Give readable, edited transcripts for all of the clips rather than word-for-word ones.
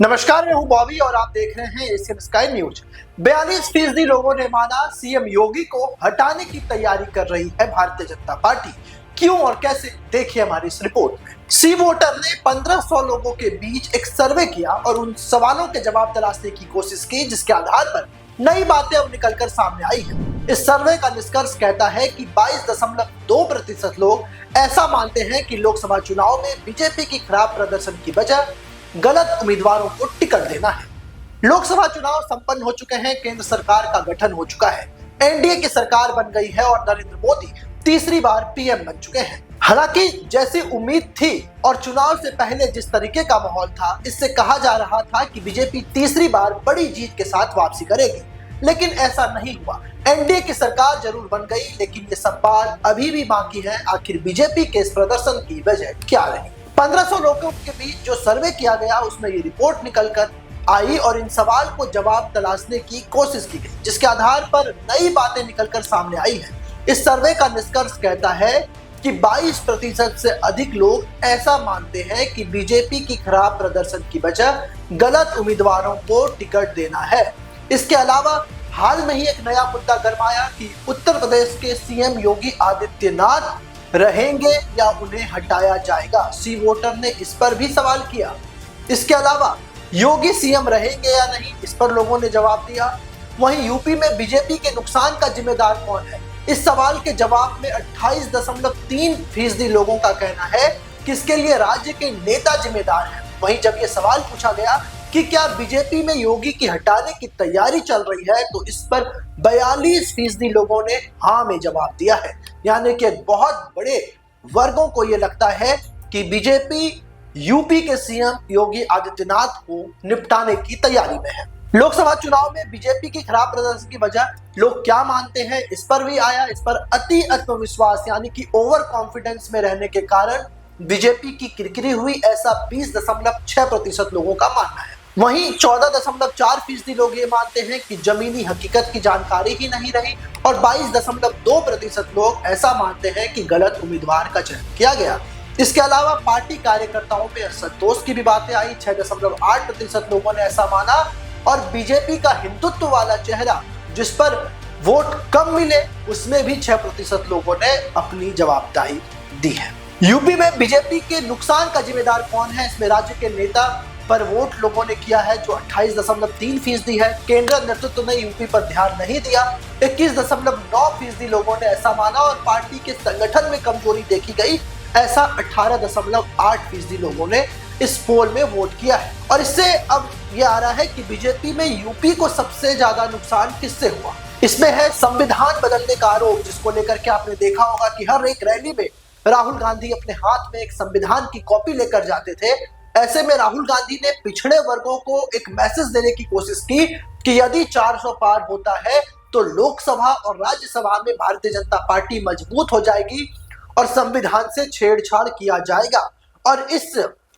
नमस्कार, मैं हूं बॉबी और आप देख रहे हैं एशियन स्काई न्यूज। 42% लोगों ने माना सीएम योगी को हटाने की तैयारी कर रही है भारतीय जनता पार्टी। क्यों और कैसे, देखिए हमारी इस रिपोर्ट में। सी वोटर ने 1500 लोगों के बीच एक सर्वे किया और उन सवालों के जवाब तलाशने की कोशिश की जिसके आधार पर नई बातें अब निकलकर सामने आई है। इस सर्वे का निष्कर्ष कहता है कि 22.2% लोग ऐसा मानते हैं कि लोकसभा चुनाव में बीजेपी की खराब प्रदर्शन की वजह गलत उम्मीदवारों को टिकट देना है। लोकसभा चुनाव संपन्न हो चुके हैं, केंद्र सरकार का गठन हो चुका है, एनडीए की सरकार बन गई है और नरेंद्र मोदी तीसरी बार पीएम बन चुके हैं। हालांकि जैसी उम्मीद थी और चुनाव से पहले जिस तरीके का माहौल था, इससे कहा जा रहा था कि बीजेपी तीसरी बार बड़ी जीत के साथ वापसी करेगी, लेकिन ऐसा नहीं हुआ। एनडीए की सरकार जरूर बन गई, लेकिन ये सवाल अभी भी बाकी है, आखिर बीजेपी के इस प्रदर्शन की वजह क्या रही। 1500 लोगों के बीच जो सर्वे किया गया उसमें ये रिपोर्ट निकलकर आई और इन सवाल को जवाब तलाशने की कोशिश की गई, जिसके आधार पर नई बातें निकलकर सामने आई हैं। इस सर्वे का निष्कर्ष कहता है कि 22% से अधिक लोग ऐसा मानते हैं कि बीजेपी की खराब प्रदर्शन की वजह गलत उम्मीदवारों को टिकट देना है। इसके अलावा हाल में ही एक नया मुद्दा गरमाया कि उत्तर प्रदेश के सीएम योगी आदित्यनाथ रहेंगे या उन्हें हटाया जाएगा। सी वोटर ने इस पर भी सवाल किया। इसके अलावा योगी सीएम रहेंगे या नहीं, इस पर लोगों ने जवाब दिया। वहीं यूपी में बीजेपी के नुकसान का जिम्मेदार कौन है, इस सवाल के जवाब में 28.3% लोगों का कहना है कि इसके लिए राज्य के नेता जिम्मेदार हैं। वहीं जब ये सवाल पूछा गया कि क्या बीजेपी में योगी की हटाने की तैयारी चल रही है, तो इस पर 42% लोगों ने हाँ में जवाब दिया है। यानी कि बहुत बड़े वर्गों को ये लगता है कि बीजेपी यूपी के सीएम योगी आदित्यनाथ को निपटाने की तैयारी में है। लोकसभा चुनाव में बीजेपी की खराब प्रदर्शन की वजह लोग क्या मानते हैं, इस पर भी आया। इस पर अति आत्मविश्वास यानी कि ओवर कॉन्फिडेंस में रहने के कारण बीजेपी की किरकिरी हुई, ऐसा 20.6% लोगों का मानना है। वहीं 14.4% लोग ये मानते हैं कि जमीनी हकीकत की जानकारी ही नहीं रही और 22.2% लोग ऐसा मानते हैं कि गलत उम्मीदवार का चयन किया गया। इसके अलावा पार्टी कार्यकर्ताओं में असंतोष की भी बातें आई। 6.8% लोगों ने ऐसा माना और बीजेपी का हिंदुत्व वाला चेहरा जिस पर वोट कम मिले, उसमें भी 6% लोगों ने अपनी जवाबदारी दी है। यूपी में बीजेपी के नुकसान का जिम्मेदार कौन है, इसमें राज्य के नेता पर वोट लोगों ने किया है जो 28.3% है। केंद्र नेतृत्व ने यूपी पर ध्यान नहीं दिया, 21.9% लोगों ने ऐसा माना और पार्टी के संगठन में कमजोरी देखी गई, ऐसा 18.8% लोगों ने इस पोल में वोट किया है। और इससे अब ये आ रहा है कि बीजेपी में यूपी को सबसे ज्यादा नुकसान किससे हुआ। इसमें है संविधान बदलने का आरोप, जिसको लेकर के आपने देखा होगा कि हर एक रैली में राहुल गांधी अपने हाथ में एक संविधान की कॉपी लेकर जाते थे। ऐसे में राहुल गांधी ने पिछड़े वर्गों को एक मैसेज देने की कोशिश की कि यदि 400 पार होता है तो लोकसभा और राज्यसभा में भारतीय जनता पार्टी मजबूत हो जाएगी और संविधान से छेड़छाड़ किया जाएगा। और इस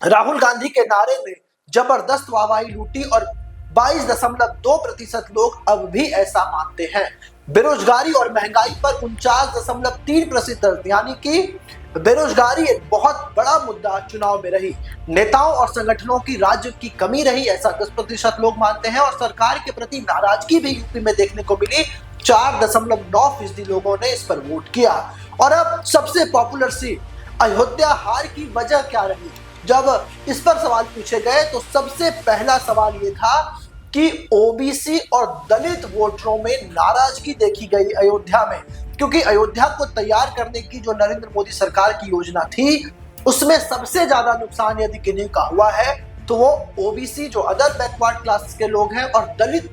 राहुल गांधी के नारे ने जबरदस्त वाहवाही लूटी और 22.2% लोग अब भी ऐसा मानते हैं। बेरोजगारी और महंगाई पर 49.3%, यानी कि बेरोजगारी एक बहुत बड़ा मुद्दा चुनाव में रही। नेताओं और संगठनों की राज्य की कमी रही, ऐसा 10% लोग मानते हैं। और सरकार के प्रति नाराजगी भी यूपी में देखने को मिली, 4.9% लोगों ने इस पर वोट किया। और अब सबसे पॉपुलर सीट अयोध्या हार की वजह क्या रही, जब इस पर सवाल पूछे गए तो सबसे पहला सवाल ये था कि ओबीसी और दलित वोटरों में नाराजगी देखी गई अयोध्या में, क्योंकि अयोध्या को तैयार करने की जो नरेंद्र मोदी सरकार की योजना थी, उसमें सबसे ज्यादा नुकसान यदि किन्हीं का हुआ है तो वो ओबीसी जो अदर बैकवर्ड क्लास के लोग हैं और दलित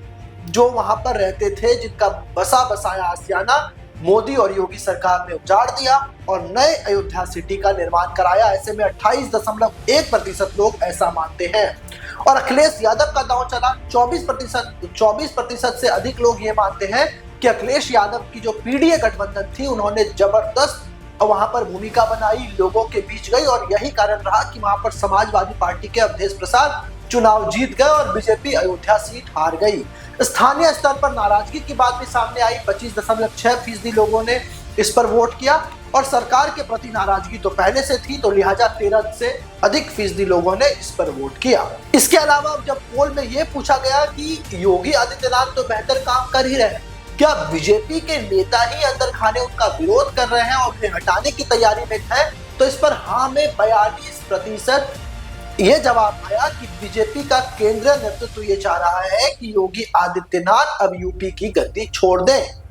जो वहां पर रहते थे, जिनका बसा बसाया आशियाना मोदी और योगी सरकार ने उजाड़ दिया और नए अयोध्या सिटी का निर्माण कराया। ऐसे में 28.1% लोग ऐसा मानते हैं। और अखिलेश यादव का दांव चला, 24% से अधिक लोग ये मानते हैं कि अखिलेश यादव की जो पीडीए गठबंधन थी, उन्होंने जबरदस्त वहां पर भूमिका बनाई, लोगों के बीच गई और यही कारण रहा कि वहां पर समाजवादी पार्टी के अवधेश प्रसाद चुनाव जीत गए और बीजेपी अयोध्या सीट हार गई। स्थानीय स्तर पर नाराजगी की बात भी सामने आई, 25.6% लोगों ने इस पर वोट किया। और सरकार के प्रति नाराजगी तो पहले से थी, तो लिहाजा 13 से अधिक फीसदी लोगों ने इस पर वोट किया। इसके अलावा जब पोल में यह पूछा गया कि योगी आदित्यनाथ तो बेहतर काम कर ही रहे हैं, क्या बीजेपी के नेता ही अंदर खाने उनका विरोध कर रहे हैं और उन्हें हटाने की तैयारी में है, तो इस पर हाँ में 42% ये जवाब आया कि बीजेपी का केंद्रीय नेतृत्व ये चाह रहा है कि योगी आदित्यनाथ अब यूपी की गद्दी छोड़ दें।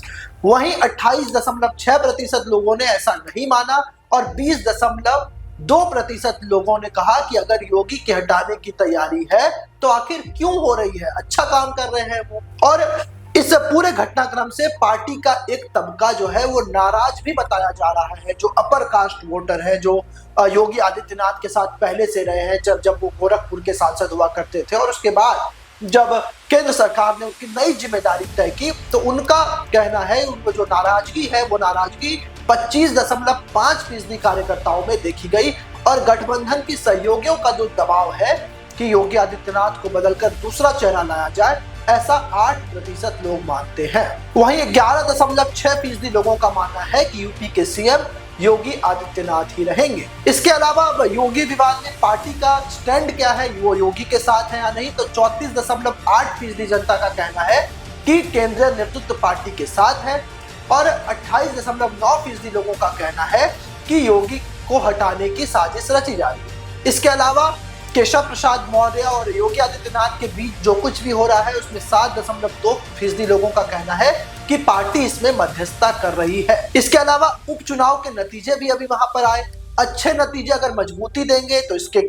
वहीं 28.6% लोगों ने ऐसा नहीं माना और 20.2% लोगों ने कहा कि अगर योगी के हटाने की तैयारी है तो आखिर क्यों हो रही है, अच्छा काम कर रहे हैं वो। और इस पूरे घटनाक्रम से पार्टी का एक तबका जो है वो नाराज भी बताया जा रहा है, जो अपर कास्ट वोटर है, जो योगी आदित्यनाथ के साथ पहले से रहे हैं, जब वो गोरखपुर के सांसद हुआ करते थे और उसके बाद जब केंद्र सरकार ने उनकी नई जिम्मेदारी तय की, तो उनका कहना है उनको जो नाराजगी है वो नाराजगी 25.5% कार्यकर्ताओं में देखी गई। और गठबंधन की सहयोगियों का जो दबाव है कि योगी आदित्यनाथ को बदलकर दूसरा चेहरा लाया जाए, ऐसा 8% लोग मानते हैं। वहीं 11.6% लोगों का मानना है कि यूपी के सीएम योगी आदित्यनाथ ही रहेंगे। इसके अलावा योगी विवाद में पार्टी का स्टैंड क्या है, वो योगी के साथ है या नहीं, तो 34.8% जनता का कहना है कि केंद्रीय नेतृत्व पार्टी के साथ है और 28.9% लोगों का कहना है कि योगी को हटाने की साजिश रची जा रही है। इसके अलावा केशव प्रसाद मौर्य और योगी आदित्यनाथ के बीच जो कुछ भी हो रहा है उसमें 7.2% लोगों का कहना है कि पार्टी इसमें मध्यस्थता कर रही है। इसके अलावा उपचुनाव के नतीजे भी अभी वहां पर आए। अच्छे नतीजे अगर मजबूती देंगे तो इसके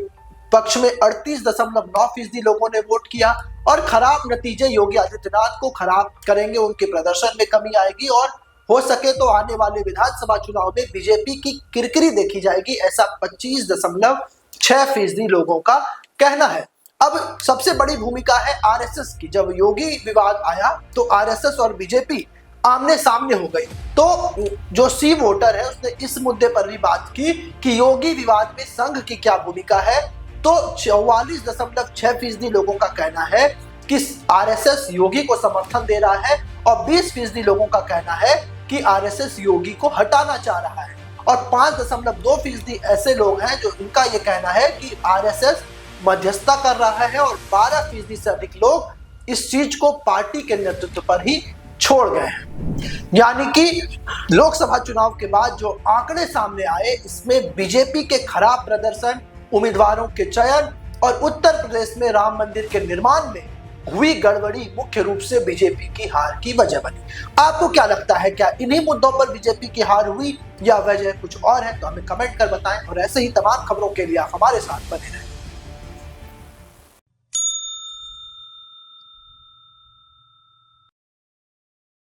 पक्ष में 38.9% लोगों ने वोट किया और खराब नतीजे योगी आदित्यनाथ को खराब करेंगे, उनके प्रदर्शन में कमी आएगी और हो सके तो आने वाले विधानसभा चुनाव में बीजेपी की किरकिरी देखी जाएगी, ऐसा 25.6% लोगों का कहना है। अब सबसे बड़ी भूमिका है आरएसएस की। जब योगी विवाद आया तो आरएसएस और बीजेपी आमने सामने हो गई, तो जो सी वोटर है उसने इस मुद्दे पर भी बात की कि योगी विवाद में संघ की क्या भूमिका है, तो 44.6% लोगों का कहना है कि आरएसएस योगी को समर्थन दे रहा है और 20% लोगों का कहना है कि आरएसएस योगी को हटाना चाह रहा है और 5.2% ऐसे लोग हैं जो इनका ये कहना है कि आरएसएस मध्यस्थता कर रहा है और 12% से अधिक लोग इस चीज को पार्टी के नेतृत्व पर ही छोड़ गए हैं। यानी कि लोकसभा चुनाव के बाद जो आंकड़े सामने आए, इसमें बीजेपी के खराब प्रदर्शन, उम्मीदवारों के चयन और उत्तर प्रदेश में राम मंदिर के निर्माण में हुई गड़बड़ी मुख्य रूप से बीजेपी की हार की वजह बनी। आपको क्या लगता है, क्या इन्हीं मुद्दों पर बीजेपी की हार हुई या वजह कुछ और है? तो हमें कमेंट कर बताएं और ऐसे ही तमाम खबरों के लिए आप हमारे साथ बने रहें।